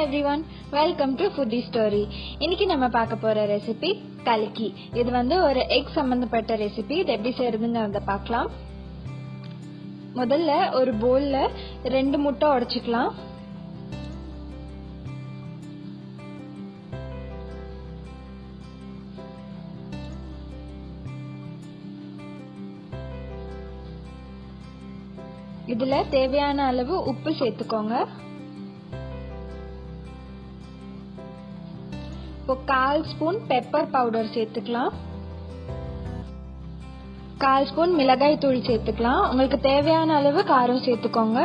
everyone, welcome to Foodie story. இன்னைக்கு நம்ம பார்க்க போற ரெசிபி கலக்கி. இது வந்து ஒரு எக் சம்பந்தப்பட்ட ரெசிபி. இது எப்படி செய்யறதுங்கறத பார்க்கலாம். முதல்ல ஒரு பவுல்ல 2 முட்டை உடைச்சுக்கலாம். இதுல தேவையான அளவு உப்பு சேர்த்துக்கோங்க. இப்போ 1/4 ஸ்பூன் பெப்பர் பவுடர் சேர்த்துக்கலாம். 1/4 ஸ்பூன் மிளகாய் தூள் சேர்த்துக்கலாம். உங்களுக்கு தேவையான அளவு காரம் சேர்த்துக்கோங்க.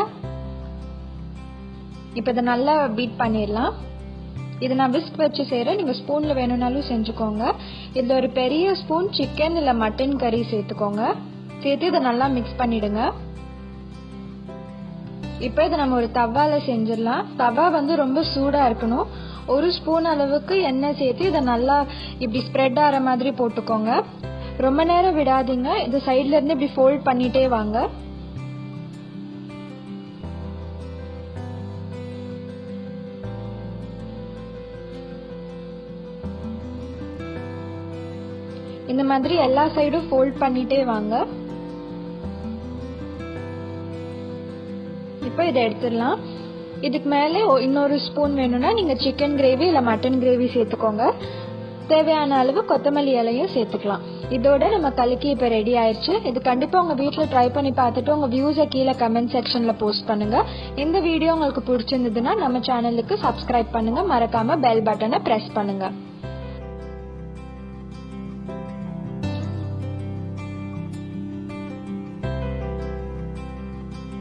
இப்போ இதை நல்லா பீட் பண்ணிடலாம். இது நான் விஸ்க் வச்சு செய்யறேன். நீங்க ஸ்பூன்ல வேணும்னாலும் செஞ்சுக்கோங்க. இதுல ஒரு பெரிய ஸ்பூன் சிக்கன் இல்ல மட்டன் கறி சேர்த்துக்கோங்க. சேர்த்து இதை நல்லா மிக்ஸ் பண்ணிடுங்க. இப்போ இதை நம்ம ஒரு தவால செஞ்சிடலாம். தவா வந்து ரொம்ப சூடா இருக்கணும். 1 ஸ்பூன் அளவுக்கு எண்ணெய் சேர்த்து இதை நல்லா இப்படி ஸ்ப்ரெட் ஆகிற மாதிரி போட்டுக்கோங்க. ரொம்ப நேரம் விடாதீங்க. இது சைட்ல இருந்து இப்படி ஃபோல்ட் பண்ணிட்டே வாங்க. இந்த மாதிரி எல்லா சைடும் ஃபோல்ட் பண்ணிட்டே வாங்க. இப்போ இதை எடுத்துடலாம். இதுக்கு மேலே இன்னொரு ஸ்பூன் வேணும்னா நீங்க சிக்கன் கிரேவி இல்ல மட்டன் கிரேவி சேர்த்துக்கோங்க. தேவையான அளவு கொத்தமல்லி இலையும் சேர்த்துக்கலாம். இதோட நம்ம கலக்கி இப்ப ரெடி ஆயிடுச்சு. இது கண்டிப்பா உங்க வீட்டுல ட்ரை பண்ணி பார்த்துட்டு உங்க வியூஸை கீழே கமெண்ட் செக்ஷன்ல போஸ்ட் பண்ணுங்க. இந்த வீடியோ உங்களுக்கு பிடிச்சிருந்ததுன்னா நம்ம சேனலுக்கு சப்ஸ்கிரைப் பண்ணுங்க. மறக்காம பெல் பட்டனை பிரஸ் பண்ணுங்க.